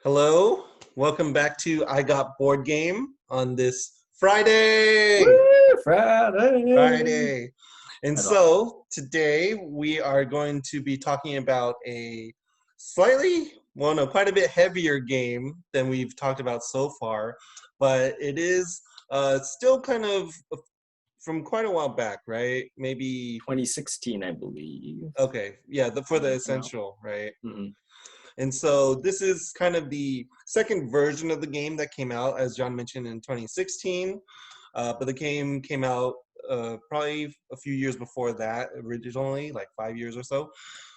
Hello, welcome back to I Got Board Game on this Friday. Woo, Friday. Friday. And I love it. so today we are going to be talking about a quite a bit heavier game than we've talked about so far, but it is still kind of from quite a while back, right? Maybe, 2016, I believe. okay, yeah, for the Come out. essential, right? hmm And so this is kind of the second version of the game that came out, as John mentioned, in 2016. But the game came out probably a few years before that, originally, like 5 years or so.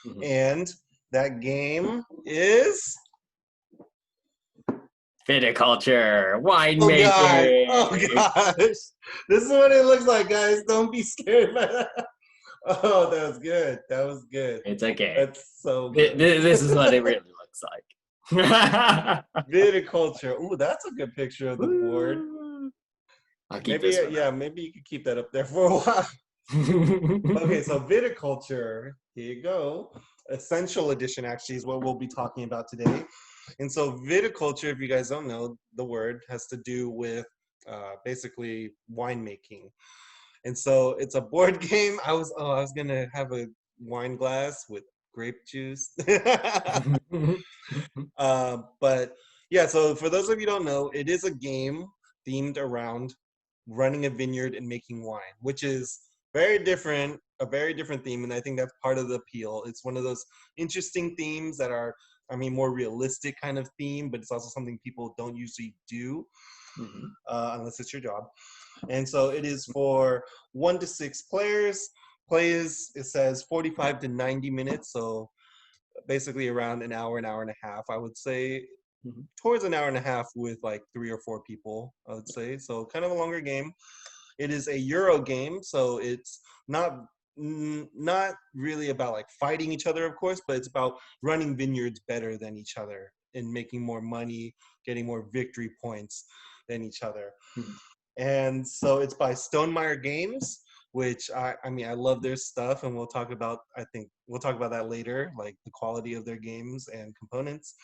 hmm And that game is. Viticulture, Oh God! Oh winemaking. gosh! This is what it looks like, guys. Don't be scared by that. Oh, that was good. That was good. It's a game. That's so good. This is what it really looks like. Viticulture. Ooh, that's a good picture of the board. Woo. I'll keep Maybe, this one yeah, up. maybe you could keep that up there for a while. Okay, so viticulture, here you go. Essential edition actually is what we'll be talking about today. And so viticulture, if you guys don't know, the word has to do with basically winemaking. And so it's a board game. I was gonna have a wine glass with grape juice. But yeah, so for those of you who don't know, it is a game themed around running a vineyard and making wine, which is a very different theme. And I think that's part of the appeal. It's one of those interesting themes that are, I mean, more realistic kind of theme, but it's also something people don't usually do Mhm. unless it's your job. And so it is for 1 to 6 players. Plays, it says 45 to 90 minutes. So basically around an hour and a half, I would say, Mhm. towards an hour and a half with like 3 or 4 people, I would say. So kind of a longer game. It is a Euro game, so it's not really about like fighting each other, of course, but it's about running vineyards better than each other and making more money, getting more victory points than each other. Mhm. And so it's by Stonemeyer Games, which I mean, I love their stuff, and I think we'll talk about that later, like the quality of their games and components.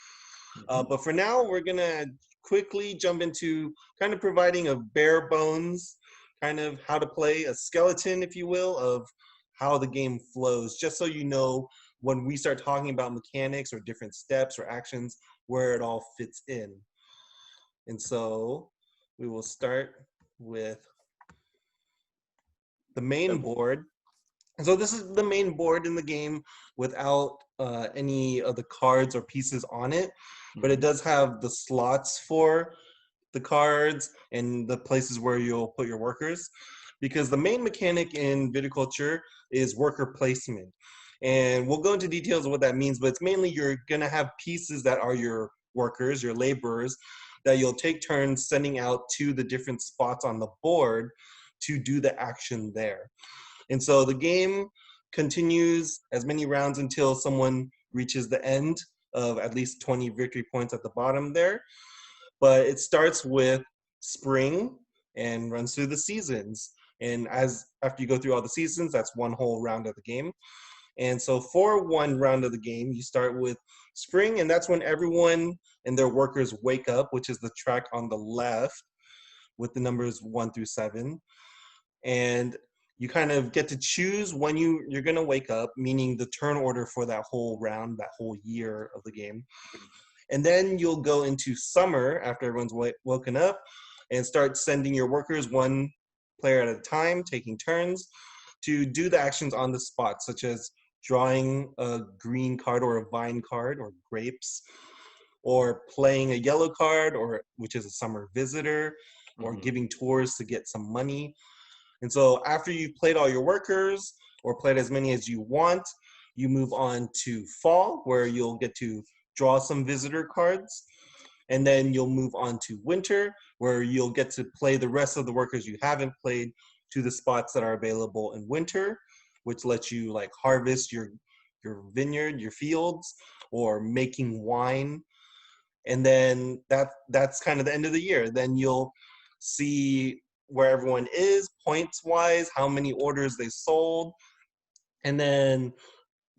Mhm. But for now, we're gonna quickly jump into kind of providing a bare bones, kind of how to play a skeleton, if you will, of how the game flows, just so you know when we start talking about mechanics or different steps or actions, where it all fits in. And so we will start with the main Yep. board. And so this is the main board in the game without any of the cards or pieces on it, but it Mhm. does have the slots for the cards and the places where you'll put your workers. Because the main mechanic in viticulture is worker placement. And we'll go into details of what that means, but it's mainly you're going to have pieces that are your workers, your laborers, that you'll take turns sending out to the different spots on the board to do the action there. And so the game continues as many rounds until someone reaches the end of at least 20 victory points at the bottom there. But it starts with spring and runs through the seasons. And as after you go through all the seasons, that's one whole round of the game. And so for one round of the game, you start with spring, and that's when everyone and their workers wake up, which is the track on the left with the numbers 1 through 7. And you kind of get to choose when you're going to wake up, meaning the turn order for that whole round, that whole year of the game. And then you'll go into summer after everyone's woken up and start sending your workers one player at a time, taking turns to do the actions on the spot, such as drawing a green card or a vine card or grapes, or playing a yellow card, or which is a summer visitor, or Mhm. giving tours to get some money. And so after you've played all your workers or played as many as you want, you move on to fall, where you'll get to draw some visitor cards. And then you'll move on to winter, where you'll get to play the rest of the workers you haven't played to the spots that are available in winter, which lets you like harvest your vineyard, your fields, or making wine. And then that's kind of the end of the year. Then you'll see where everyone is points wise, how many orders they sold. And then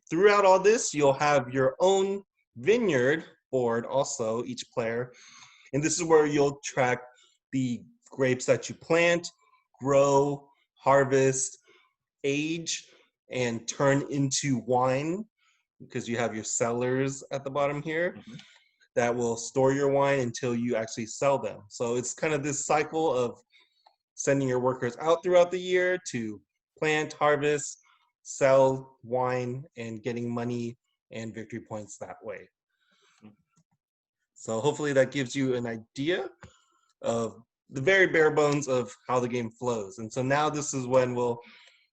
throughout all this, you'll have your own vineyard board also, each player. And this is where you'll track the grapes that you plant, grow, harvest, age, and turn into wine, because you have your cellars at the bottom here Mhm. that will store your wine until you actually sell them. So it's kind of this cycle of sending your workers out throughout the year to plant, harvest, sell wine, and getting money and victory points that way. So hopefully that gives you an idea of the very bare bones of how the game flows. And so now this is when we'll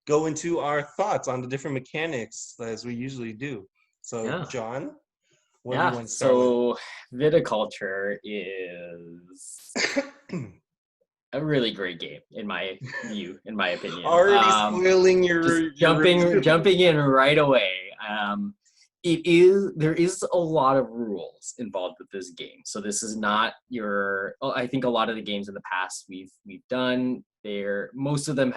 go into our thoughts on the different mechanics as we usually do. So Yeah. John, what do you Yeah. want to start with? So viticulture is a really great game in my view, in my opinion. Already spoiling Just your review. jumping in right away. There is a lot of rules involved with this game. So this is not I think a lot of the games in the past we've done, most of them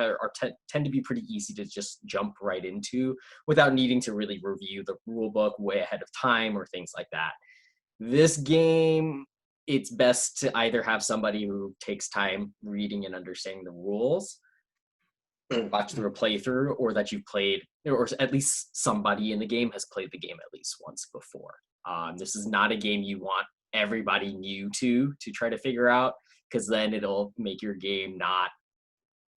tend to be pretty easy to just jump right into without needing to really review the rule book way ahead of time or things like that. This game, it's best to either have somebody who takes time reading and understanding the rules, or watch through a playthrough, or that you've played, or at least somebody in the game has played the game at least once before. This is not a game you want everybody new to try to figure out, because then it'll make your game not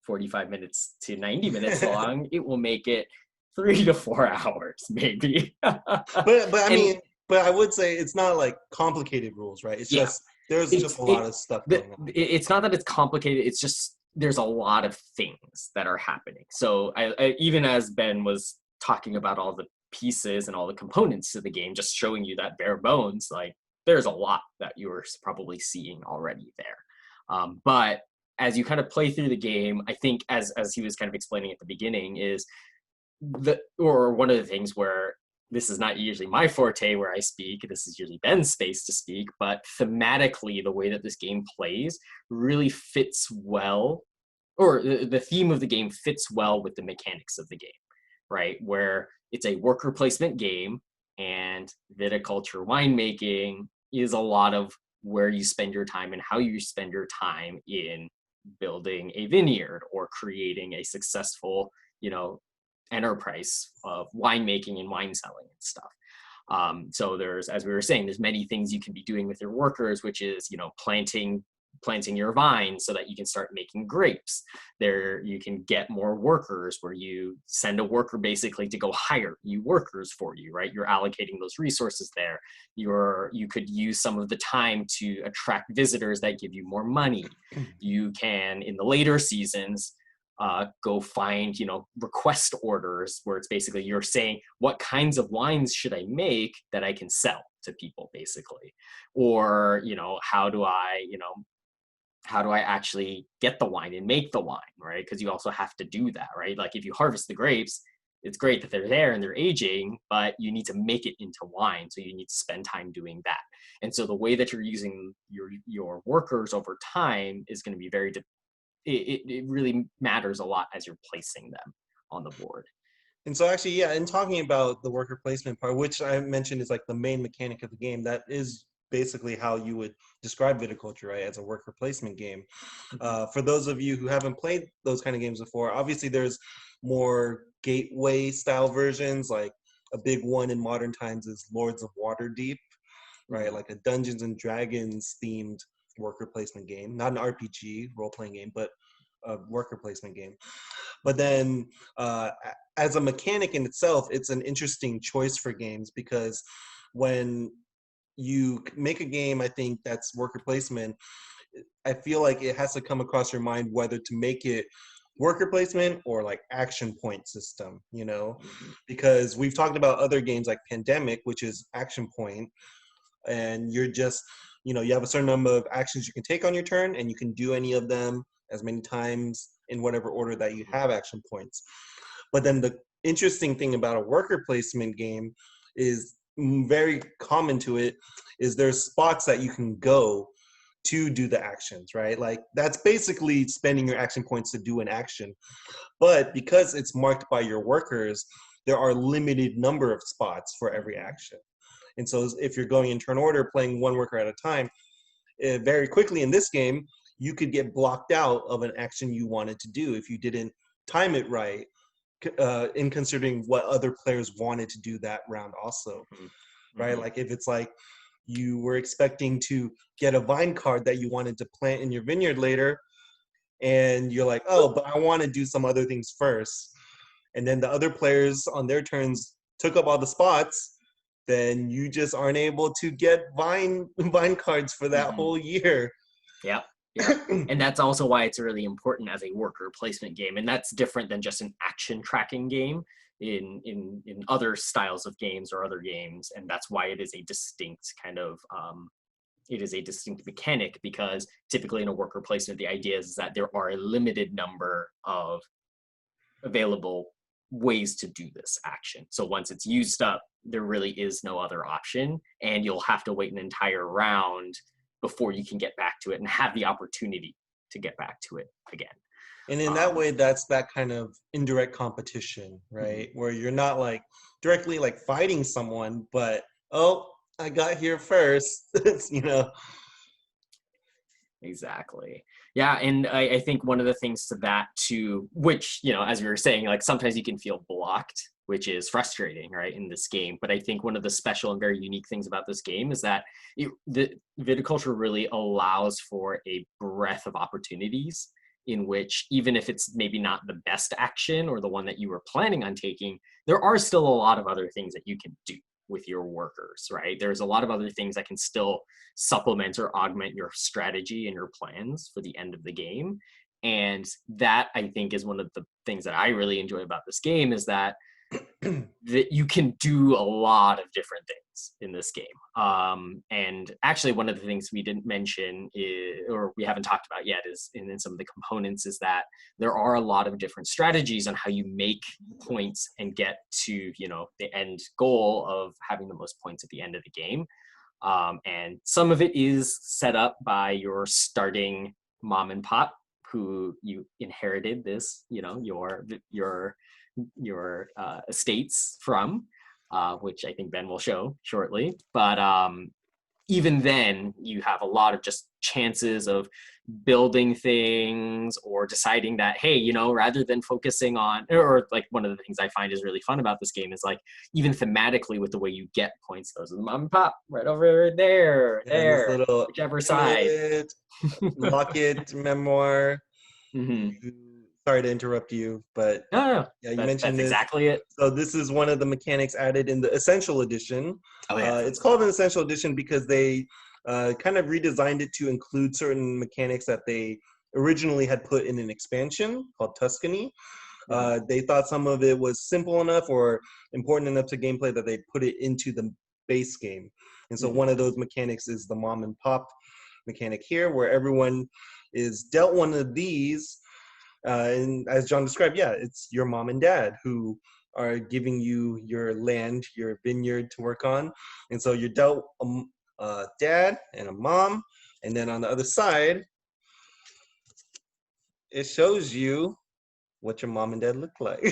45 minutes to 90 minutes long. It will make it 3 to 4 hours, maybe. But I mean, but I would say it's not like complicated rules, right? It's Yeah, just there's just a lot of stuff going on. it's not that it's complicated. It's just there's a lot of things that are happening. So I even as Ben was talking about all the pieces and all the components to the game, just showing you that bare bones, like there's a lot that you're probably seeing already there. But as you kind of play through the game, I think as he was kind of explaining at the beginning, is one of the things where this is not usually my forte where I speak, this is usually Ben's space to speak, but thematically, the way that this game plays really fits well, or the theme of the game fits well with the mechanics of the game, right? Where it's a worker placement game, and viticulture winemaking is a lot of where you spend your time and how you spend your time in building a vineyard or creating a successful, enterprise of winemaking and wine selling and stuff. So there's, as we were saying, there's many things you can be doing with your workers, which is, planting your vines so that you can start making grapes. There, you can get more workers where you send a worker basically to go hire you workers for you, right? You're allocating those resources there. You could use some of the time to attract visitors that give you more money. You can, in the later seasons, go find, request orders where it's basically you're saying, what kinds of wines should I make that I can sell to people, basically? Or, how do I actually get the wine and make the wine, right? Because you also have to do that, right? Like if you harvest the grapes, it's great that they're there and they're aging, but you need to make it into wine. So you need to spend time doing that. And so the way that you're using your workers over time is going to be it really matters a lot as you're placing them on the board. And so actually, yeah, in talking about the worker placement part, which I mentioned is like the main mechanic of the game, that is basically how you would describe viticulture, right, as a worker placement game. For those of you who haven't played those kind of games before, obviously there's more gateway style versions. Like a big one in modern times is Lords of Waterdeep, right? Like a Dungeons and Dragons themed worker placement game, not an RPG role playing game, but a worker placement game. But then as a mechanic in itself, it's an interesting choice for games, because when you make a game, I think that's worker placement, I feel like it has to come across your mind whether to make it worker placement or like action point system, because we've talked about other games like Pandemic, which is action point, and you're just, you have a certain number of actions you can take on your turn, and you can do any of them as many times in whatever order that you have action points. But then the interesting thing about a worker placement game is very common to it is there's spots that you can go to do the actions, right? Like that's basically spending your action points to do an action. But because it's marked by your workers, there are limited number of spots for every action. And so if you're going in turn order, playing one worker at a time, very quickly in this game, you could get blocked out of an action you wanted to do if you didn't time it right, in considering what other players wanted to do that round also, right? Like if it's like you were expecting to get a vine card that you wanted to plant in your vineyard later, and you're like, oh, but I want to do some other things first. And then the other players on their turns took up all the spots, then you just aren't able to get vine cards for that whole year. Yeah. Yeah. And that's also why it's really important as a worker placement game. And that's different than just an action tracking game in other styles of games or other games. And that's why it is a distinct kind of it is a distinct mechanic, because typically in a worker placement, the idea is that there are a limited number of available ways to do this action. So once it's used up, there really is no other option, and you'll have to wait an entire round before you can get back to it and have the opportunity to get back to it again. And in that way, that's that kind of indirect competition, right? Where you're not like directly like fighting someone, but, oh, I got here first, you know? Exactly. Yeah, and I think one of the things to that too, which, you know, as we were saying, like sometimes you can feel blocked, which is frustrating, right, in this game. But I think one of the special and very unique things about this game is that the viticulture really allows for a breadth of opportunities in which, even if it's maybe not the best action or the one that you were planning on taking, there are still a lot of other things that you can do with your workers, right? There's a lot of other things that can still supplement or augment your strategy and your plans for the end of the game. And that, I think, is one of the things that I really enjoy about this game, is that that you can do a lot of different things in this game. And actually, one of the things we didn't mention or we haven't talked about yet is in some of the components, is that there are a lot of different strategies on how you make points and get to, you know, the end goal of having the most points at the end of the game. And some of it is set up by your starting mom and pop, who you inherited this, you know, your estates from, which I think Ben will show shortly. But even then, you have a lot of just chances of building things or deciding that, hey, you know, rather than focusing on, or like one of the things I find is really fun about this game is like, even thematically with the way you get points, those are the mom and pop right over there, Little whichever side. Locket memoir. Sorry to interrupt you, but No, yeah, you mentioned that's this. exactly it. So this is one of the mechanics added in the Essential Edition. Oh yeah, it's called an Essential Edition because they kind of redesigned it to include certain mechanics that they originally had put in an expansion called Tuscany. They thought some of it was simple enough or important enough to gameplay that they put it into the base game. And so one of those mechanics is the mom and pop mechanic here, where everyone is dealt one of these. And as John described, yeah, it's your mom and dad who are giving you your land, your vineyard to work on. And so you're dealt a dad and a mom. And then on the other side, it shows you what your mom and dad look like.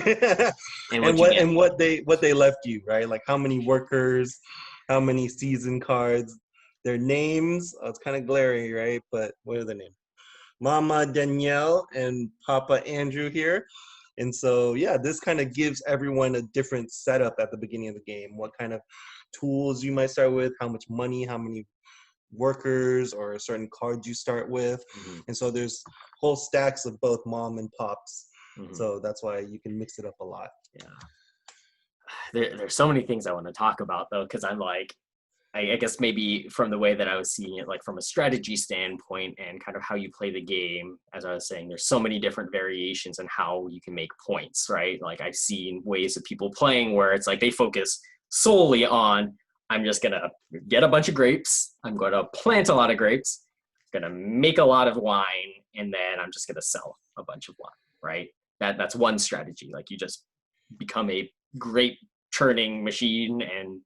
and what they left you, right? Like how many workers, how many season cards, their names. Oh, it's kind of glary, right? But what are their names? Mama Danielle and Papa Andrew here. And so, yeah, this kind of gives everyone a different setup at the beginning of the game. What kind of tools you might start with, how much money, how many workers or certain cards you start with. And so there's whole stacks of both mom and pops. So that's why you can mix it up a lot. Yeah. There's so many things I want to talk about, though, because I'm like, I guess maybe from the way that I was seeing it, like from a strategy standpoint and kind of how you play the game, as I was saying, there's so many different variations on how you can make points, right? Like I've seen ways of people playing where it's like they focus solely on, I'm just going to get a bunch of grapes, I'm going to plant a lot of grapes, going to make a lot of wine, and then I'm just going to sell a bunch of wine, right? That's one strategy. Like you just become a grape churning machine and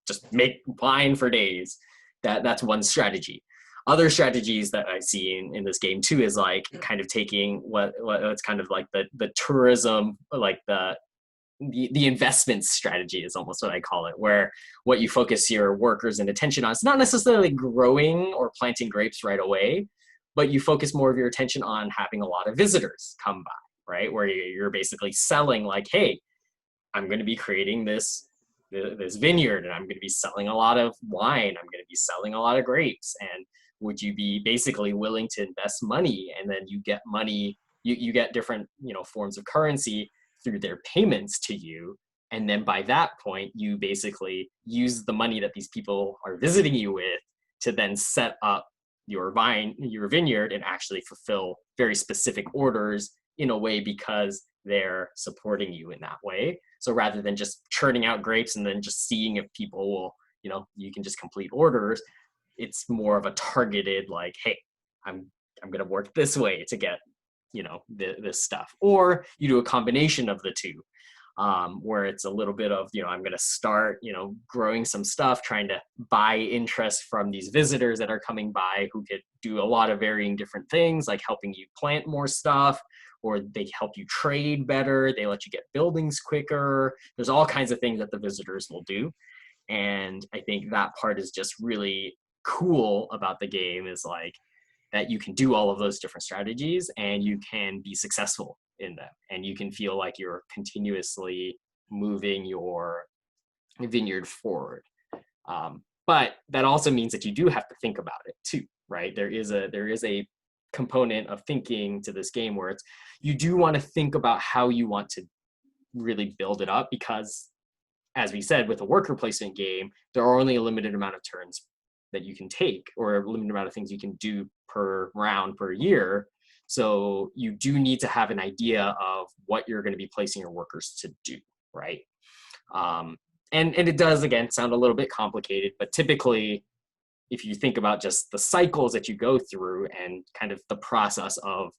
just make wine for days. That's one strategy. Other strategies that I see in this game too is like kind of taking what's kind of like the tourism, like the the investment strategy is almost what I call it, where what you focus your workers and attention on is not necessarily growing or planting grapes right away, but you focus more of your attention on having a lot of visitors come by, right? Where you're basically selling like, hey, I'm going to be creating this vineyard and I'm going to be selling a lot of wine. I'm going to be selling a lot of grapes. And would you be basically willing to invest money? And then you get money, you get different, forms of currency through their payments to you. And then by that point, you basically use the money that these people are visiting you with to then set up your vineyard and actually fulfill very specific orders in a way because they're supporting you in that way. So rather than just churning out grapes and then just seeing if people will, you can just complete orders, it's more of a targeted like, hey, I'm going to work this way to get, this stuff. Or you do a combination of the two, where it's a little bit of, I'm going to start, growing some stuff, trying to buy interest from these visitors that are coming by who could do a lot of varying different things, like helping you plant more stuff, or they help you trade better. They let you get buildings quicker. There's all kinds of things that the visitors will do. And I think that part is just really cool about the game, is like that you can do all of those different strategies and you can be successful in them. And you can feel like you're continuously moving your vineyard forward. But that also means that you do have to think about it too, right? There is a component of thinking to this game where you do want to think about how you want to really build it up, because as we said, with a worker placement game, there are only a limited amount of turns that you can take, or a limited amount of things you can do per round per year. So you do need to have an idea of what you're going to be placing your workers to do, right? And it does, again, sound a little bit complicated, but typically, if you think about just the cycles that you go through and kind of the process of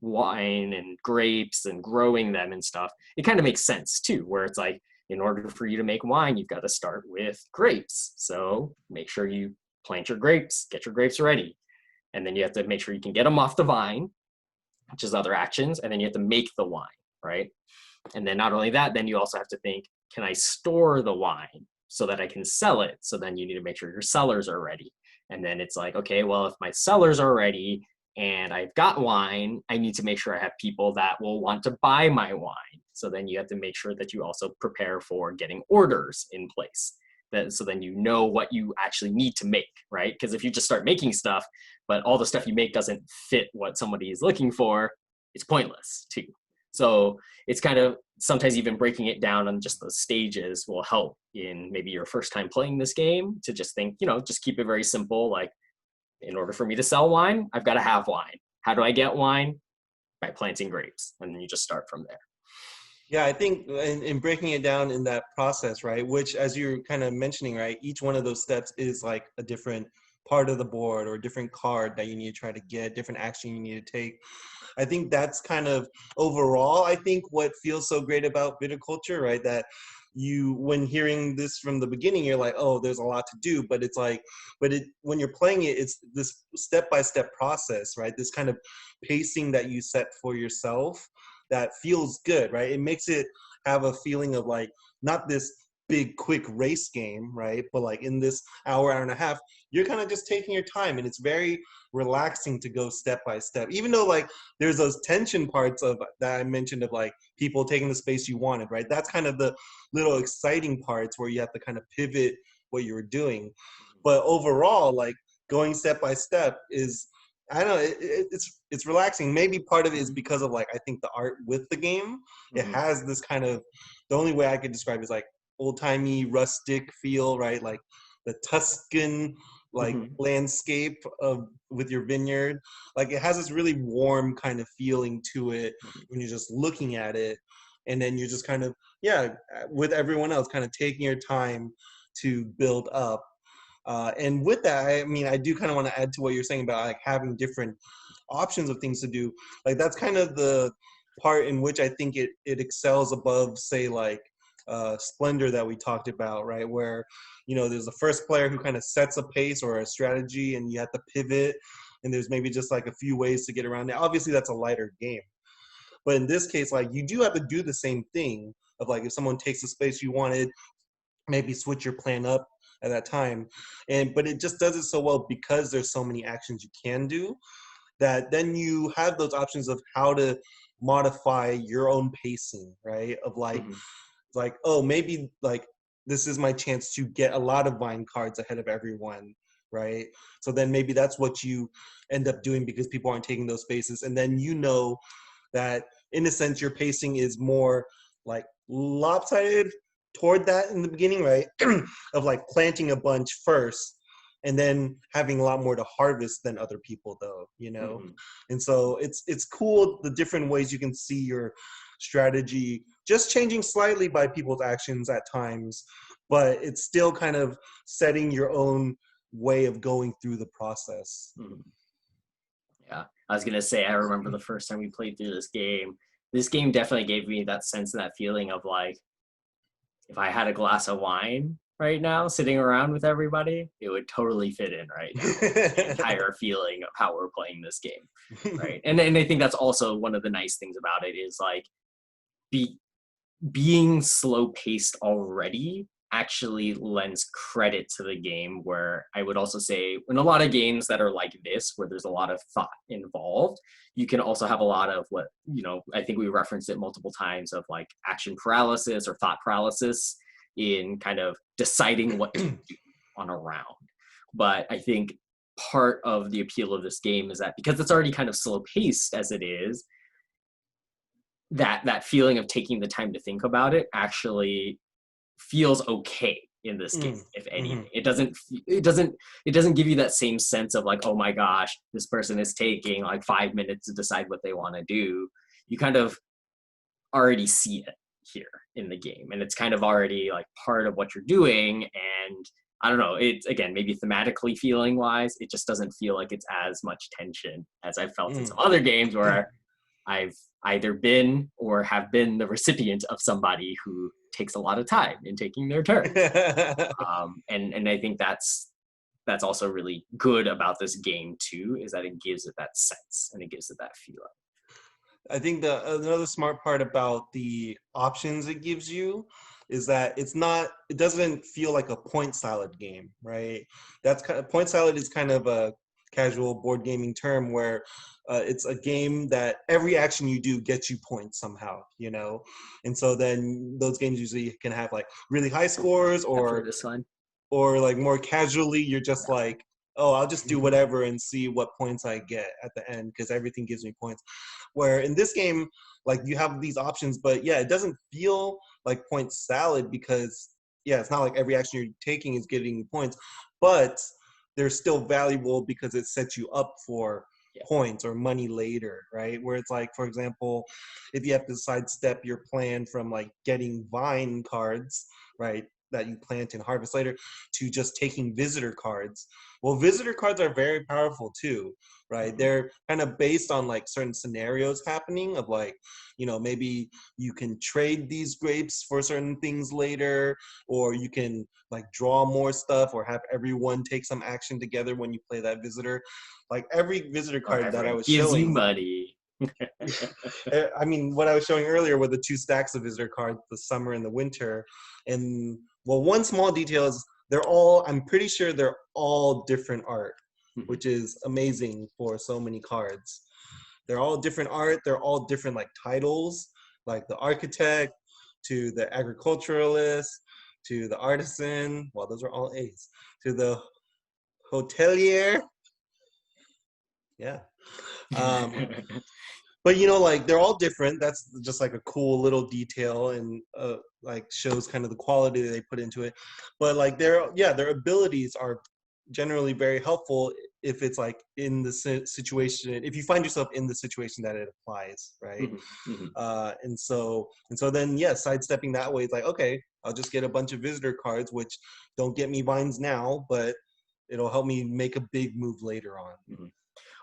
wine and grapes and growing them and stuff, it kind of makes sense too, where it's like, in order for you to make wine, you've got to start with grapes. So make sure you plant your grapes, get your grapes ready. And then you have to make sure you can get them off the vine, which is other actions. And then you have to make the wine, right? And then not only that, then you also have to think, can I store the wine so that I can sell it? So then you need to make sure your cellars are ready. And then it's like, okay, well, if my cellars are ready and I've got wine, I need to make sure I have people that will want to buy my wine. So then you have to make sure that you also prepare for getting orders in place. So then you know what you actually need to make, right? Because if you just start making stuff, but all the stuff you make doesn't fit what somebody is looking for, it's pointless too. So it's kind of sometimes even breaking it down on just the stages will help in maybe your first time playing this game, to just think, just keep it very simple. Like, in order for me to sell wine, I've got to have wine. How do I get wine? By planting grapes. And then you just start from there. Yeah, I think in breaking it down in that process, right, which as you're kind of mentioning, right, each one of those steps is like a different part of the board or a different card that you need to try to get, different action you need to take. I think that's kind of overall, I think what feels so great about viticulture, right, that when hearing this from the beginning, you're like, oh, there's a lot to do, but it's like, when you're playing it, it's this step-by-step process, right, this kind of pacing that you set for yourself that feels good, right? It makes it have a feeling of like, not this big quick race game, right? But like in this hour and a half, you're kind of just taking your time, and it's very relaxing to go step by step. Even though like there's those tension parts of that I mentioned of like people taking the space you wanted, right? That's kind of the little exciting parts where you have to kind of pivot what you were doing. But overall, like going step by step is, I don't know, it's relaxing. Maybe part of it is because of like, I think the art with the game, it has this kind of, the only way I could describe it is like old-timey rustic feel, right? Like the Tuscan like landscape of with your vineyard. Like it has this really warm kind of feeling to it when you're just looking at it. And then you're just kind of, with everyone else, kind of taking your time to build up. And with that, I mean, I do kind of want to add to what you're saying about like having different options of things to do. Like that's kind of the part in which I think it excels above, say, like Splendor that we talked about, right? Where, there's a first player who kind of sets a pace or a strategy and you have to pivot. And there's maybe just like a few ways to get around it. Obviously, that's a lighter game. But in this case, like you do have to do the same thing, of like if someone takes the space you wanted, maybe switch your plan up at that time. But it just does it so well because there's so many actions you can do, that then you have those options of how to modify your own pacing, right? Of Mhm. like, oh, maybe like this is my chance to get a lot of vine cards ahead of everyone, right? So then maybe that's what you end up doing because people aren't taking those spaces. And then you know that in a sense your pacing is more like lopsided toward that in the beginning, right? Of like planting a bunch first and then having a lot more to harvest than other people though, you know? Mhm. And so it's cool the different ways you can see your strategy just changing slightly by people's actions at times, but it's still kind of setting your own way of going through the process. Mhm. Yeah, I was gonna say, I remember the first time we played through this game. This game definitely gave me that sense and that feeling of like, if I had a glass of wine right now, sitting around with everybody, it would totally fit in right now. The entire feeling of how we're playing this game, right? And I think that's also one of the nice things about it is like, be being slow paced already actually lends credit to the game, where I would also say in a lot of games that are like this where there's a lot of thought involved, you can also have a lot of what, I think we referenced it multiple times, of like action paralysis or thought paralysis in kind of deciding what to do on a round. But I think part of the appeal of this game is that because it's already kind of slow paced as it is, that feeling of taking the time to think about it actually feels okay in this game. If Mhm. anything, it doesn't give you that same sense of like, oh my gosh, this person is taking like 5 minutes to decide what they want to do. You kind of already see it here in the game, and it's kind of already like part of what you're doing. And I don't know, it's again maybe thematically, feeling wise, it just doesn't feel like it's as much tension as I've felt in some other games where I've either been or have been the recipient of somebody who takes a lot of time in taking their turns. And I think that's also really good about this game too, is that it gives it that sense and it gives it that feeling. I think another smart part about the options it gives you is that it doesn't feel like a point salad game, right? That's kind of, point salad is kind of a casual board gaming term where it's a game that every action you do gets you points somehow, you know? And so then those games usually can have like really high scores, Except for this one. or like more casually, you're just like, oh, I'll just do whatever and see what points I get at the end because everything gives me points. Where in this game, like you have these options, but yeah, it doesn't feel like point salad because yeah, it's not like every action you're taking is getting you points, but they're still valuable because it sets you up for Yeah. points or money later, right? Where it's like, for example, if you have to sidestep your plan from like getting vine cards, right, that you plant and harvest later, to just taking visitor cards. Well, visitor cards are very powerful too, right? They're kind of based on like certain scenarios happening of like, maybe you can trade these grapes for certain things later, or you can like draw more stuff or have everyone take some action together when you play that visitor. Like every visitor Or card that I everyone was gives you showing, money. I mean, what I was showing earlier were the two stacks of visitor cards, the summer and the winter. And well, one small detail is I'm pretty sure they're all different art, which is amazing for so many cards. They're all different art. They're all different like titles, like the architect to the agriculturalist to the artisan. Well, those are all A's. To the hotelier. Yeah. Um, but like they're all different. That's just like a cool little detail, and like shows kind of the quality that they put into it. But like their abilities are generally very helpful if it's like in the situation, if you find yourself in the situation that it applies, right? And so then yeah, sidestepping that way, it's like, okay, I'll just get a bunch of visitor cards, which don't get me vines now, but it'll help me make a big move later on.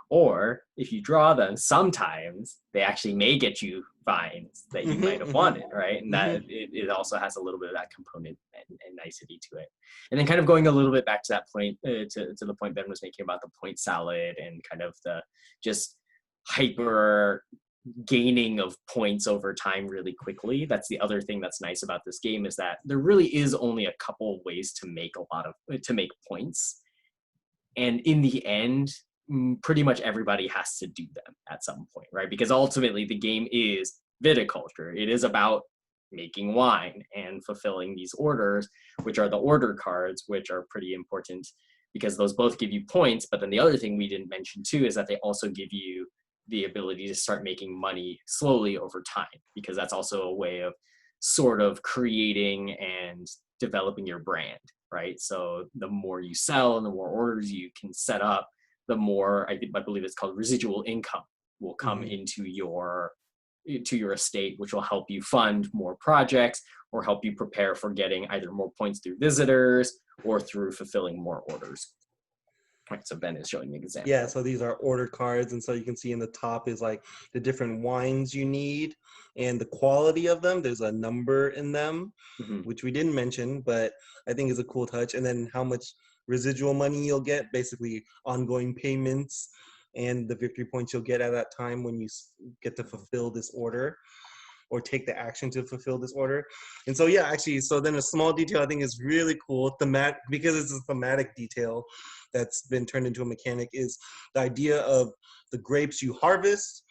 Or if you draw them, sometimes they actually may get you vines that you might have wanted, right? And that it also has a little bit of that component and nicety to it. And then kind of going a little bit back to that point, to the point Ben was making about the point salad and kind of the just hyper gaining of points over time really quickly. That's the other thing that's nice about this game, is that there really is only a couple of ways to make points. And in the end, pretty much everybody has to do them at some point, right? Because ultimately the game is viticulture. It is about making wine and fulfilling these orders, which are the order cards, which are pretty important because those both give you points. But then the other thing we didn't mention too is that they also give you the ability to start making money slowly over time, because that's also a way of sort of creating and developing your brand, right? So the more you sell and the more orders you can set up, the more, I believe it's called residual income, will come into your estate, which will help you fund more projects or help you prepare for getting either more points through visitors or through fulfilling more orders. Right, so Ben is showing an example. Yeah, so these are order cards, and so you can see in the top is like the different wines you need and the quality of them. There's a number in them, which we didn't mention, but I think is a cool touch. And then how much residual money you'll get, basically ongoing payments, and the victory points you'll get at that time when you get to fulfill this order or take the action to fulfill this order. And so, yeah, actually, so then a small detail I think is really cool, because it's a thematic detail that's been turned into a mechanic, is the idea of the grapes you harvest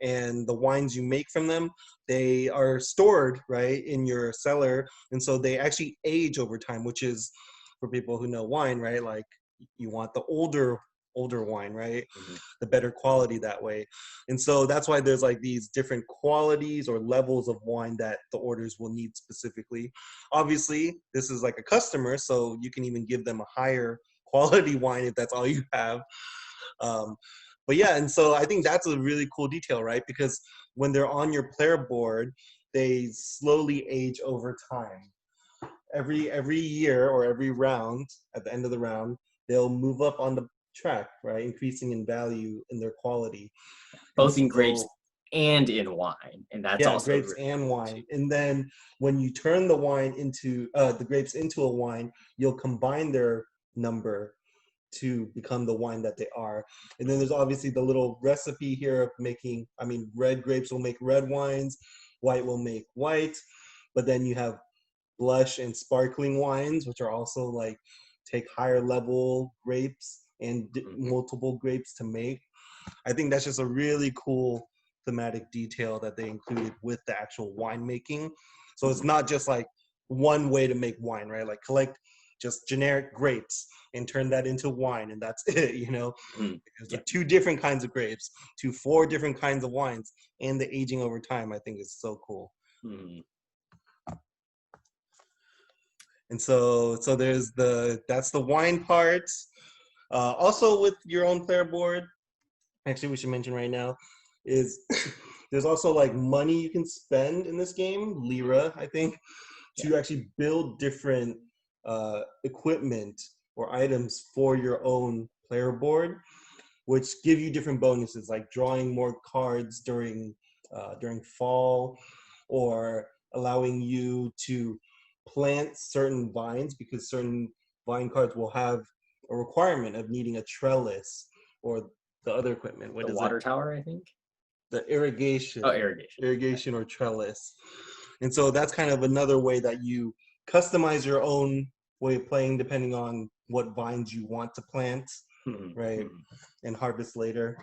and the wines you make from them. They are stored, right, in your cellar. And so they actually age over time, which is, for people who know wine, right, like you want the older wine, right? The better quality that way. And so that's why there's like these different qualities or levels of wine that the orders will need specifically. Obviously, this is like a customer, so you can even give them a higher quality wine if that's all you have. But yeah, and so I think that's a really cool detail, right? Because when they're on your player board, they slowly age over time. Every year or every round, at the end of the round, they'll move up on the track, right? Increasing in value in their quality. Both in grapes and in wine. And that's also grapes really and wine. And then when you turn the wine into the grapes into a wine, you'll combine their number to become the wine that they are. And then there's obviously the little recipe here of making, red grapes will make red wines, white will make white, but then you have blush and sparkling wines, which are also like take higher level grapes and multiple grapes to make. I think that's just a really cool thematic detail that they included with the actual winemaking. So it's not just like one way to make wine, right? Like collect just generic grapes and turn that into wine, and that's it, you know? There's 2 different kinds of grapes, 4 different kinds of wines, and the aging over time, I think is so cool. And so there's that's the wine part. Also with your own player board, actually we should mention right now, is there's also like money you can spend in this game, lira, I think, to actually build different equipment or items for your own player board, which give you different bonuses, like drawing more cards during fall, or allowing you to plant certain vines, because certain vine cards will have a requirement of needing a trellis, or the other equipment. The water tower, I think. The irrigation. Oh, irrigation. Irrigation or trellis. And so that's kind of another way that you customize your own way of playing depending on what vines you want to plant, right, and harvest later.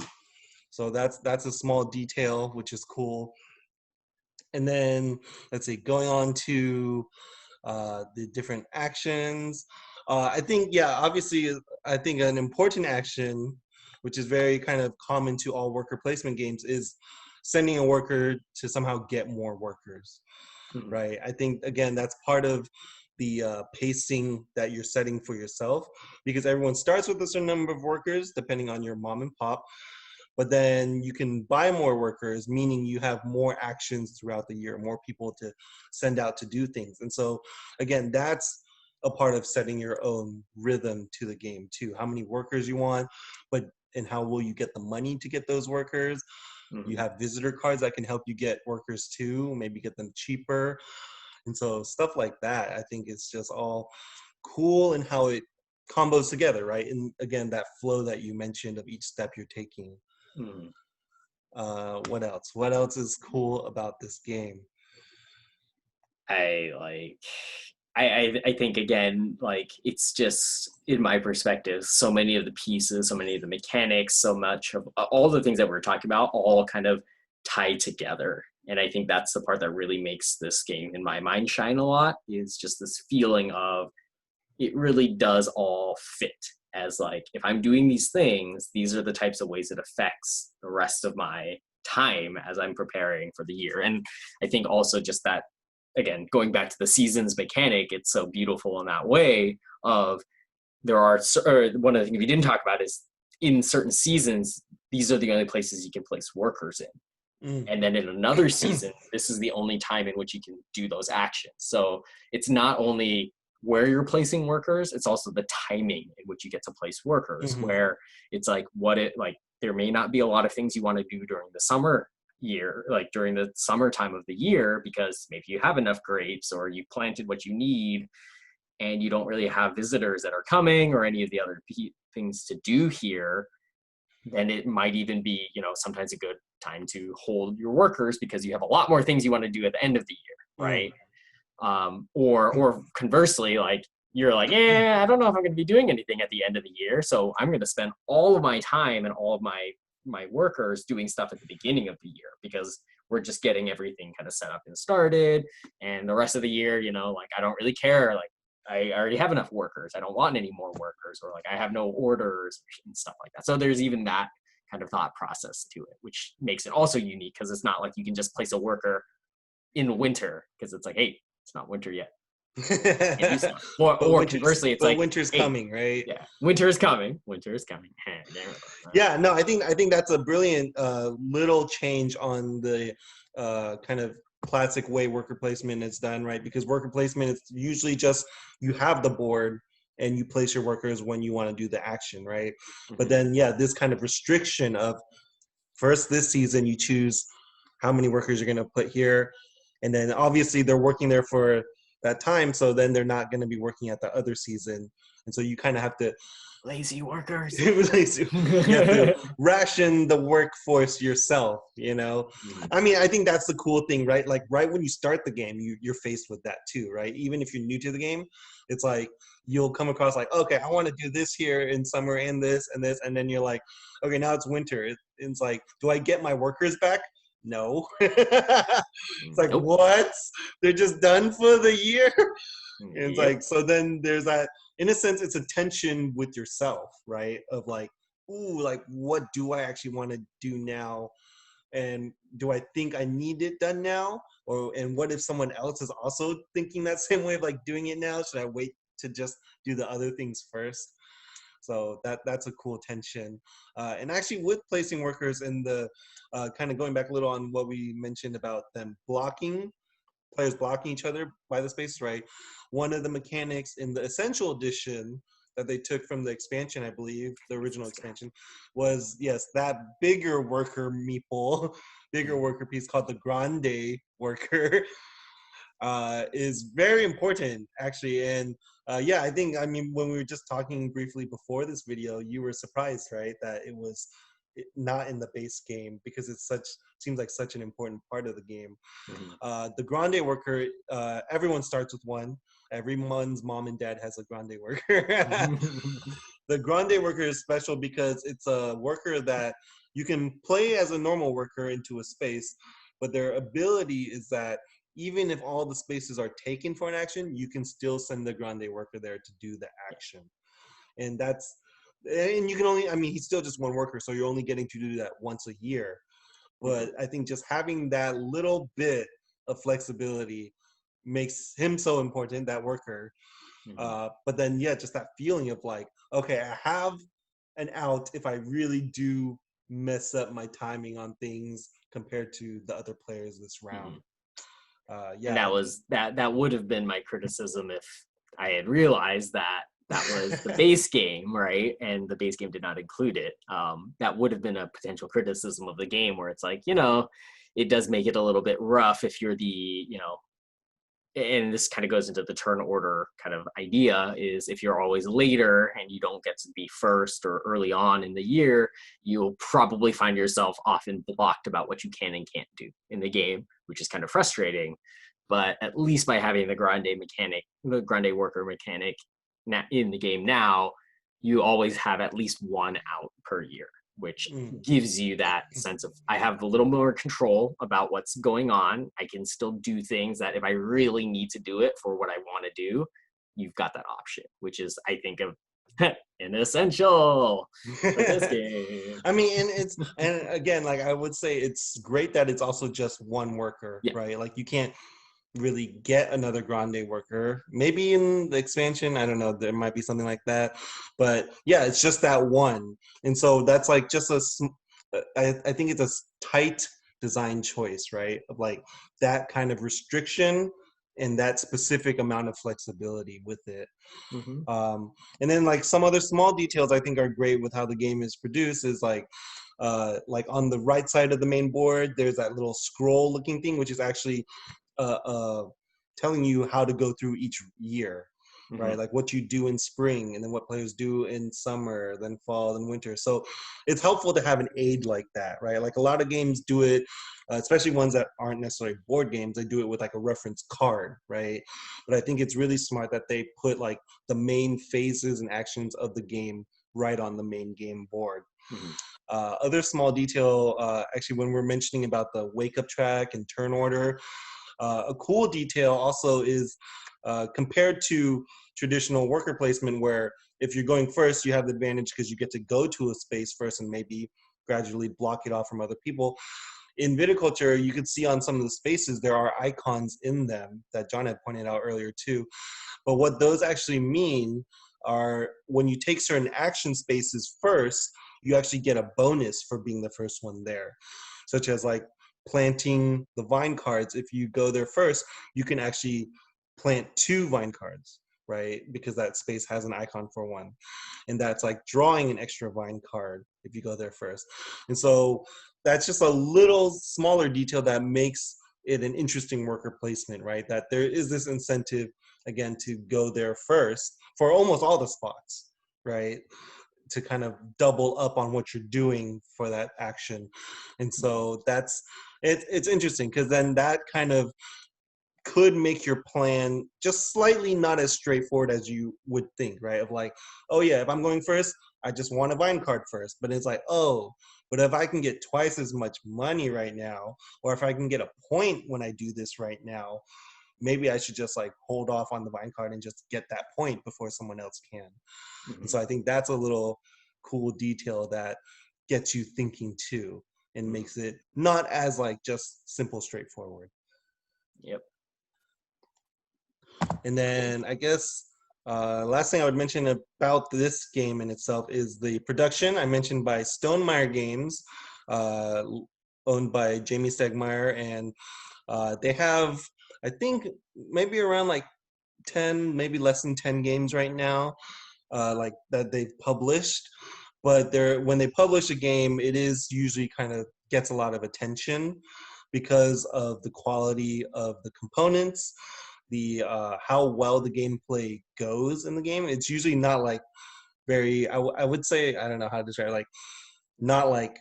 So that's a small detail, which is cool. And then let's see, going on to the different actions. I think, obviously, I think an important action, which is very kind of common to all worker placement games, is sending a worker to somehow get more workers, right? I think, again, that's part of the pacing that you're setting for yourself, because everyone starts with a certain number of workers, depending on your mom and pop. But then you can buy more workers, meaning you have more actions throughout the year, more people to send out to do things. And so, again, that's a part of setting your own rhythm to the game too. How many workers you want, and how will you get the money to get those workers? You have visitor cards that can help you get workers too, maybe get them cheaper. And so stuff like that, I think it's just all cool, and how it combos together, right? And again, that flow that you mentioned of each step you're taking. What else? What else is cool about this game? I like I think again, like it's just in my perspective, so many of the pieces, so many of the mechanics, so much of all the things that we're talking about all kind of tie together. And I think that's the part that really makes this game in my mind shine a lot, is just this feeling of it really does all fit, as like if I'm doing these things, these are the types of ways it affects the rest of my time as I'm preparing for the year. And I think also just that, again, going back to the seasons mechanic, it's so beautiful in that way of there are, or one of the things we didn't talk about is in certain seasons, these are the only places you can place workers in. Mm. And then in another season, this is the only time in which you can do those actions. So it's not only where you're placing workers, it's also the timing in which you get to place workers, where it's like there may not be a lot of things you want to do during the summer year, like during the summertime of the year, because maybe you have enough grapes or you planted what you need and you don't really have visitors that are coming or any of the other things to do here. Then it might even be, sometimes a good time to hold your workers because you have a lot more things you want to do at the end of the year, right? Or conversely, like you're like, yeah, I don't know if I'm going to be doing anything at the end of the year, so I'm going to spend all of my time and all of my workers doing stuff at the beginning of the year because we're just getting everything kind of set up and started, and the rest of the year, like I don't really care, like I already have enough workers, I don't want any more workers, or like I have no orders and stuff like that. So there's even that kind of thought process to it, which makes it also unique because it's not like you can just place a worker in winter because it's like, hey, it's not winter yet. Or conversely, it's like winter's coming, right? Yeah, winter is coming. Winter is coming. Yeah, no, I think that's a brilliant little change on the kind of classic way worker placement is done, right? Because worker placement is usually just you have the board and you place your workers when you want to do the action, right? But then, this kind of restriction of first this season you choose how many workers you're going to put here, and then obviously they're working there for that time, so then they're not going to be working at the other season, and so you kind of have to lazy workers. You have to ration the workforce yourself, I mean, I think that's the cool thing, right? Like right when you start the game, you're faced with that too, right? Even if you're new to the game, it's like you'll come across like, okay, I want to do this here in summer and this and this, and then you're like, okay, now it's winter. It's like, do I get my workers back? No. It's like, Nope. what? They're just done for the year? And it's like, so then there's that, in a sense, it's a tension with yourself, right? Of like, ooh, like, what do I actually want to do now? And do I think I need it done now? And what if someone else is also thinking that same way of like doing it now? Should I wait to just do the other things first? So that's a cool tension. And actually with placing workers in the, kind of going back a little on what we mentioned about them players blocking each other by the space, right? One of the mechanics in the Essential Edition that they took from the expansion, I believe, the original expansion, was, that bigger worker meeple, bigger worker piece called the Grande worker, is very important, actually. And I mean, when we were just talking briefly before this video, you were surprised, right, that it was not in the base game because seems like such an important part of the game. The Grande worker, everyone starts with one. Everyone's mom and dad has a Grande worker. The Grande worker is special because it's a worker that you can play as a normal worker into a space, but their ability is that even if all the spaces are taken for an action, you can still send the Grande worker there to do the action. And you can only, I mean, he's still just one worker, so you're only getting to do that once a year. But I think just having that little bit of flexibility makes him so important, that worker. But then, just that feeling of like, okay, I have an out if I really do mess up my timing on things compared to the other players this round. And that would have been my criticism if I had realized that was the base game, right? And the base game did not include it. That would have been a potential criticism of the game where it's like, it does make it a little bit rough if you're the, and this kind of goes into the turn order kind of idea, is if you're always later and you don't get to be first or early on in the year, you'll probably find yourself often blocked about what you can and can't do in the game, which is kind of frustrating. But at least by having the grande worker mechanic in the game now, you always have at least one out per year, which gives you that sense of, I have a little more control about what's going on. I can still do things that if I really need to do it for what I want to do, you've got that option, which is, I think, of an essential for this game. I mean, and again, like I would say, it's great that it's also just one worker, Yeah. right? Like you can't really get another grande worker. Maybe in the expansion, I don't know, there might be something like that. But yeah, it's just that one. And so that's like just I think it's a tight design choice, right? Of like that kind of restriction and that specific amount of flexibility with it. Mm-hmm. And then like some other small details I think are great with how the game is produced is like on the right side of the main board, there's that little scroll looking thing, which is actually telling you how to go through each year, right? Mm-hmm. Like what you do in spring and then what players do in summer, then fall and winter. So it's helpful to have an aid like that, right? Like a lot of games do it, especially ones that aren't necessarily board games, they do it with like a reference card, right? But I think it's really smart that they put like the main phases and actions of the game right on the main game board. Mm-hmm. Other small detail, actually, when we're mentioning about the wake up track and turn order, a cool detail also is compared to traditional worker placement, where if you're going first, you have the advantage because you get to go to a space first and maybe gradually block it off from other people. In viticulture, you could see on some of the spaces, there are icons in them that John had pointed out earlier too. But what those actually mean are when you take certain action spaces first, you actually get a bonus for being the first one there, such as like planting the vine cards. If you go there first, you can actually plant 2 vine cards, right? Because that space has an icon for one. And that's like drawing an extra vine card if you go there first. And so that's just a little smaller detail that makes it an interesting worker placement, right? That there is this incentive, again, to go there first for almost all the spots, right? To kind of double up on what you're doing for that action. And so that's it's interesting because then that kind of could make your plan just slightly not as straightforward as you would think, right? Of like, oh yeah, if I'm going first, I just want a vine card first. But it's like, oh, but if I can get twice as much money right now, or if I can get a point when I do this right now, maybe I should just like hold off on the vine card and just get that point before someone else can. Mm-hmm. And so I think that's a little cool detail that gets you thinking too and makes it not as like just simple, straightforward. Yep. And then I guess last thing I would mention about this game in itself is the production. I mentioned by Stonemeyer Games, owned by Jamie Stegmaier, and they have, I think, maybe around like 10, maybe less than 10 games right now, like that they've published. But when they publish a game, it is usually kind of gets a lot of attention because of the quality of the components, the how well the gameplay goes in the game. It's usually not like very, I would say, I don't know how to describe it, like not like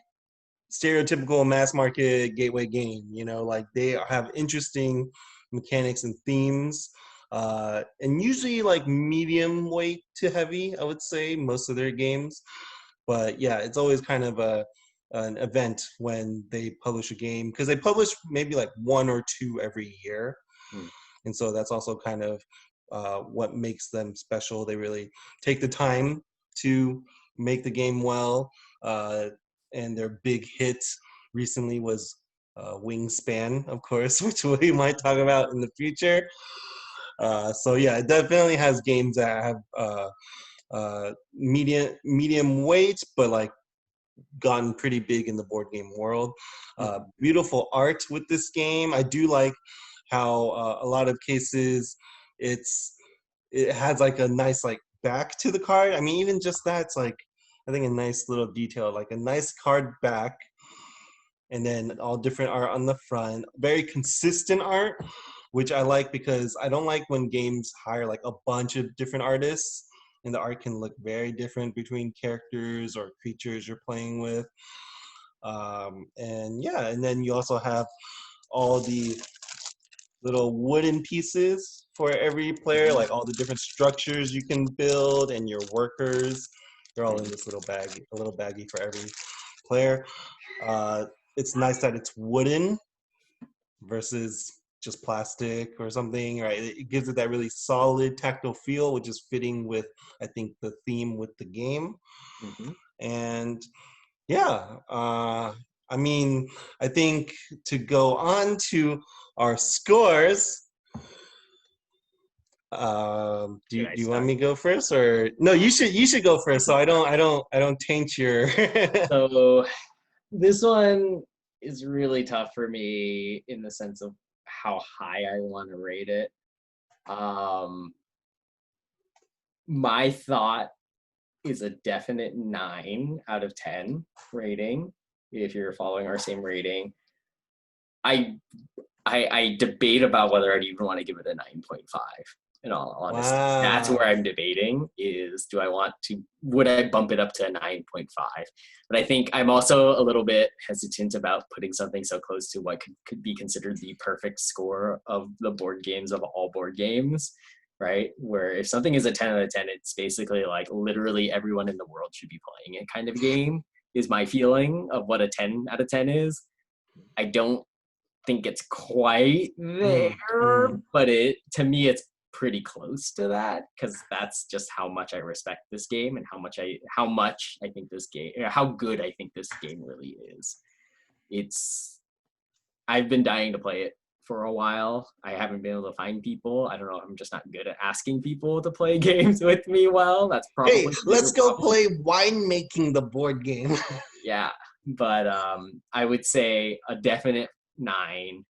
stereotypical mass market gateway game, you know, like they have interesting mechanics and themes, and usually like medium weight to heavy, I would say, most of their games. But yeah, it's always kind of an event when they publish a game, because they publish maybe like 1 or 2 every year. And so that's also kind of what makes them special. They really take the time to make the game well. And their big hit recently was Wingspan, of course, which we might talk about in the future. So yeah, it definitely has games that have medium weight, but like gotten pretty big in the board game world. Beautiful art with this game. I do like how a lot of cases it has like a nice like back to the card. I mean, even just that's like, I think, a nice little detail, like a nice card back, and then all different art on the front. Very consistent art. which I like because I don't like when games hire like a bunch of different artists and the art can look very different between characters or creatures you're playing with. And yeah, and then you also have all the little wooden pieces for every player, like all the different structures you can build and your workers. They're all in this little baggie, a little baggie for every player. It's nice that it's wooden versus just plastic or something, right? It gives it that really solid tactile feel, which is fitting with, I think, the theme with the game. And yeah, I mean, I think to go on to our scores, do you want me to go first, or no? You should go first, so I don't taint your. So this one is really tough for me in the sense of how high I want to rate it. My thought is a definite 9 out of 10 rating. If you're following our same rating, I debate about whether I'd even want to give it a 9.5. In all honesty, that's where I'm debating is would I bump it up to a 9.5? But I think I'm also a little bit hesitant about putting something so close to what could be considered the perfect score of the board games of all board games, right? Where if something is a 10 out of 10, it's basically like literally everyone in the world should be playing it kind of game, is my feeling of what a 10 out of 10 is. I don't think it's quite there, but to me it's pretty close to that, because that's just how much I respect this game and how much I think this game, how good I think this game really is. I've been dying to play it for a while. I haven't been able to find people. I don't know, I'm just not good at asking people to play games with me well. That's probably Hey, let's go play winemaking, the board game. Yeah, but I would say a definite 9,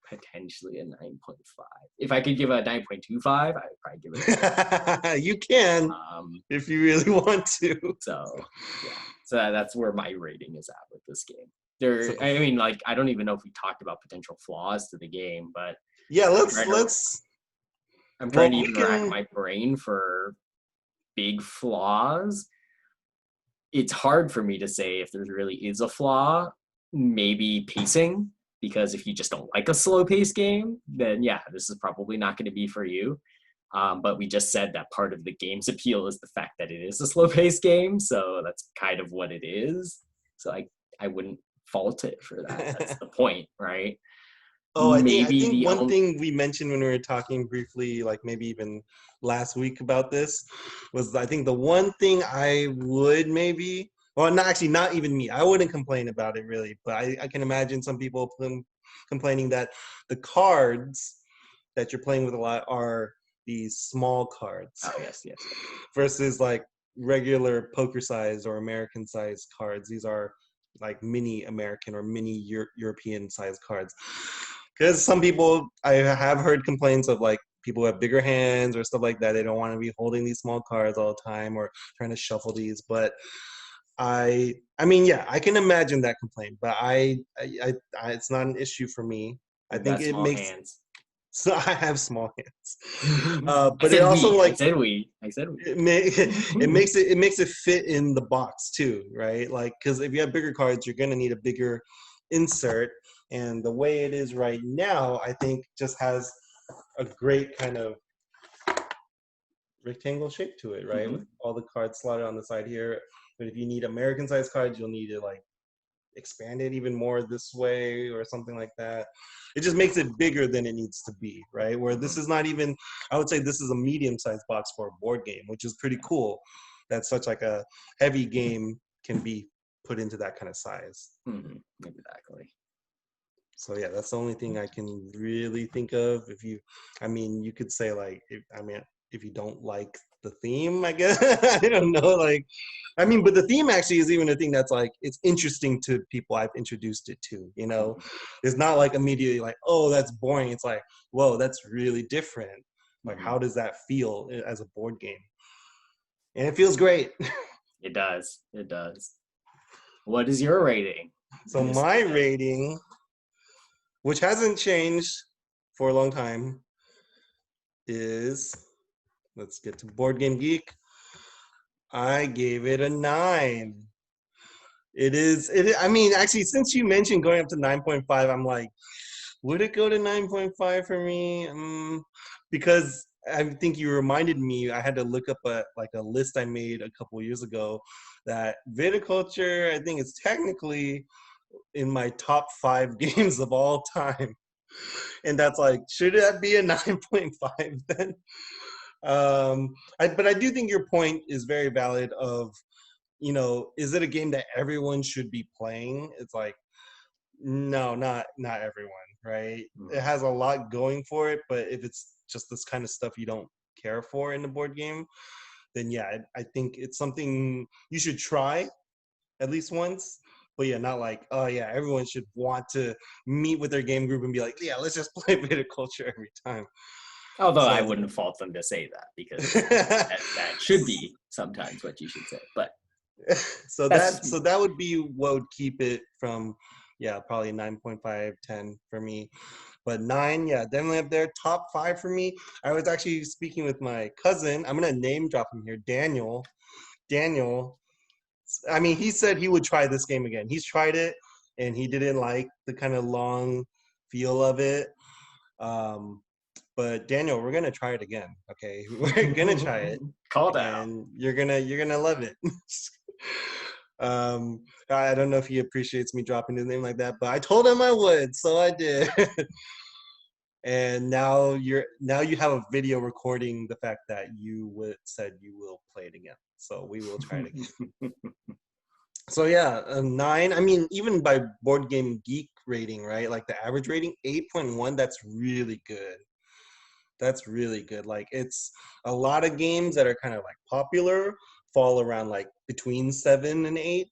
potentially a 9.5. If I could give a 9.25, I would probably give it you can, if you really want to. So yeah, so that's where my rating is at with this game. I mean, like, I don't even know if we talked about potential flaws to the game, but yeah, I'm trying to even rack my brain for big flaws. It's hard for me to say if there really is a flaw. Maybe pacing, because if you just don't like a slow-paced game, then yeah, this is probably not going to be for you. But we just said that part of the game's appeal is the fact that it is a slow-paced game, so that's kind of what it is. So I wouldn't fault it for that. That's the point, right? Oh, I think one thing we mentioned when we were talking briefly, like maybe even last week about this, was I think the one thing I would maybe, well, not even me, I wouldn't complain about it really, but I can imagine some people complaining that the cards that you're playing with a lot are these small cards. Oh, yes. Versus like regular poker size or American size cards. These are like mini American or mini European size cards. Because some people, I have heard complaints of like people who have bigger hands or stuff like that. They don't want to be holding these small cards all the time or trying to shuffle these. But I mean, yeah, I can imagine that complaint. But I it's not an issue for me. I think it makes hands. So I have small hands, but it also like I said we. It makes it fit in the box too, right? Like, because if you have bigger cards, you're gonna need a bigger insert, and the way it is right now, I think just has a great kind of rectangle shape to it, right? With all the cards slotted on the side here. But if you need American size cards, you'll need to like expand it even more this way or something like that. It just makes it bigger than it needs to be, right? Where this is not even, I would say this is a medium-sized box for a board game, which is pretty cool that such like a heavy game can be put into that kind of size. Exactly. So yeah, that's the only thing I can really think of. You could say like, if you don't like the theme, I guess. I don't know, like, but the theme actually is even a thing that's like, it's interesting to people I've introduced it to, you know? It's not like immediately like, oh, that's boring. It's like, whoa, that's really different. Like, how does that feel as a board game? And it feels great. It does. What is your rating? So my rating, which hasn't changed for a long time is, let's get to Board Game Geek. I gave it a 9. I mean, actually, since you mentioned going up to 9.5, I'm like, would it go to 9.5 for me? Because I think you reminded me, I had to look up a list I made a couple years ago that Viticulture, I think it's technically in my top 5 games of all time. And that's like, should that be a 9.5 then? But I do think your point is very valid of, is it a game that everyone should be playing? It's like, no, not everyone, right? It has a lot going for it, but if it's just this kind of stuff you don't care for in the board game, then yeah, I think it's something you should try at least once. But yeah, not like, oh yeah, everyone should want to meet with their game group and be like, yeah, let's just play Viticulture every time. Although I So wouldn't fault them to say that, because that should be sometimes what you should say. But so that's that would be what would keep it from, yeah, probably 9.5, 10 for me. But 9, yeah, definitely up there. Top 5 for me. I was actually speaking with my cousin. I'm gonna name drop him here, Daniel. Daniel, I mean, he said he would try this game again. He's tried it and he didn't like the kind of long feel of it. But Daniel, we're gonna try it again. Okay, we're gonna try it, called out. and you're gonna love it. I don't know if he appreciates me dropping his name like that, but I told him I would, so I did. And now you have a video recording the fact that you said you will play it again. So we will try it again. So yeah, 9. I mean, even by Board Game Geek rating, right? Like the average rating, 8.1. That's really good. That's really good. Like, it's a lot of games that are kind of like popular fall around like between 7 and 8.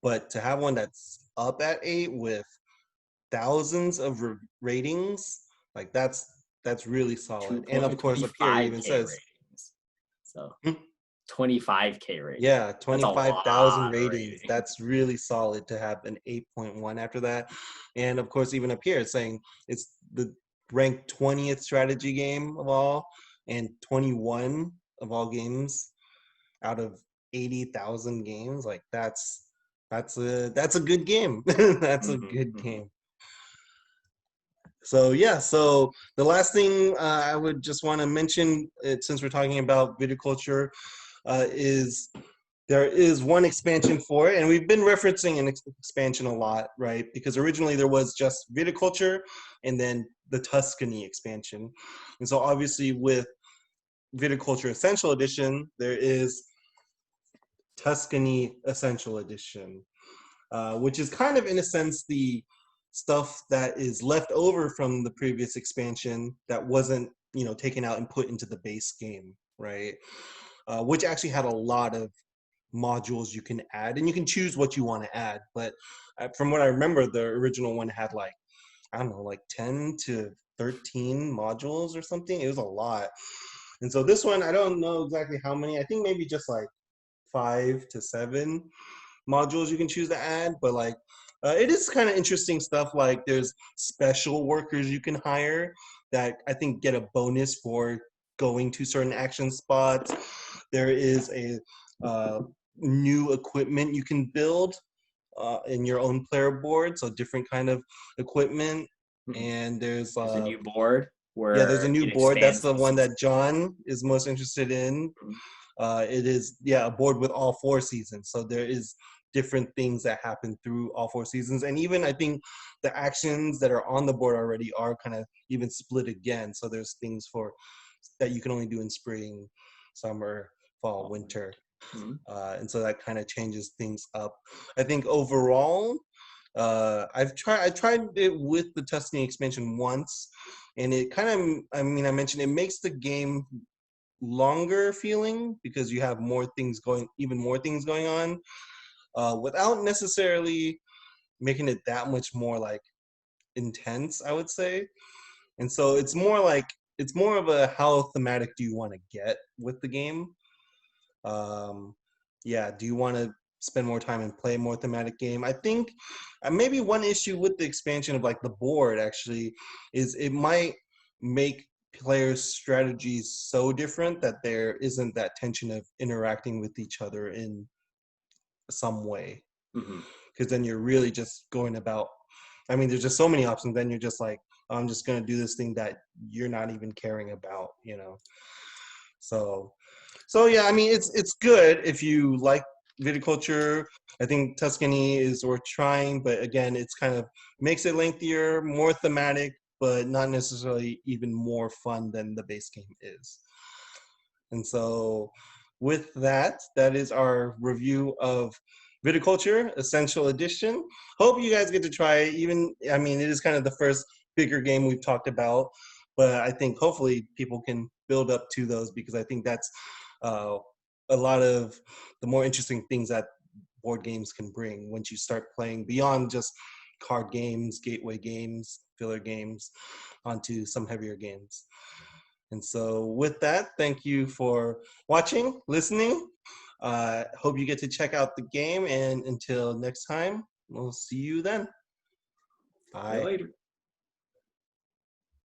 But to have one that's up at 8 with thousands of ratings, like that's really solid. And of course, up here it even 25K says, ratings. So 25K rating. yeah, That's a 25,000 lot of ratings. That's really solid to have an 8.1 after that. And of course, even up here, it's saying it's the ranked 20th strategy game of all and 21 of all games out of 80,000 games. Like that's a good game. That's a good game. So yeah, so the last thing I would just want to mention, since we're talking about viticulture, is there is one expansion for it, and we've been referencing an expansion a lot, right? Because originally there was just viticulture and then the Tuscany expansion. And so obviously with Viticulture Essential Edition, there is Tuscany Essential Edition, which is kind of, in a sense, the stuff that is left over from the previous expansion that wasn't, taken out and put into the base game, right? Which actually had a lot of modules you can add, and you can choose what you want to add. But from what I remember, the original one had like, I don't know, like 10 to 13 modules or something. It was a lot. And so this one, I don't know exactly how many. I think maybe just like 5 to 7 modules you can choose to add. But like, it is kind of interesting stuff. Like there's special workers you can hire that I think get a bonus for going to certain action spots. There is a new equipment you can build in your own player board, so different kind of equipment. And there's a new board where there's a new board. That's the one seasons. that John is most interested in. It is a board with all 4 seasons, so there is different things that happen through all 4 seasons. And even I think the actions that are on the board already are kind of even split again, so there's things for that you can only do in spring, summer, fall, winter. And so that kind of changes things up. I think overall, I tried it with the Tuscany expansion once, and it kind of, I mentioned it makes the game longer feeling because you have even more things going on, without necessarily making it that much more like intense, I would say. And so it's more of a how thematic do you want to get with the game. Do you want to spend more time and play a more thematic game. I think maybe one issue with the expansion of like the board actually is it might make players' strategies so different that there isn't that tension of interacting with each other in some way. Hmm. Because then you're really just going about, I mean, there's just so many options. Then you're just like, I'm just going to do this thing that you're not even caring about, you know? So, so yeah, I mean, it's good if you like viticulture. I think Tuscany is worth trying, but again, it's kind of makes it lengthier, more thematic, but not necessarily even more fun than the base game is. And so, with that, that is our review of Viticulture Essential Edition. Hope you guys get to try it. Even, I mean, it is kind of the first bigger game we've talked about, but I think hopefully people can build up to those because I think that's uh, a lot of the more interesting things that board games can bring once you start playing beyond just card games, gateway games, filler games, onto some heavier games. And so with that, thank you for watching, listening. Hope you get to check out the game. And until next time, we'll see you then. See you Bye. later.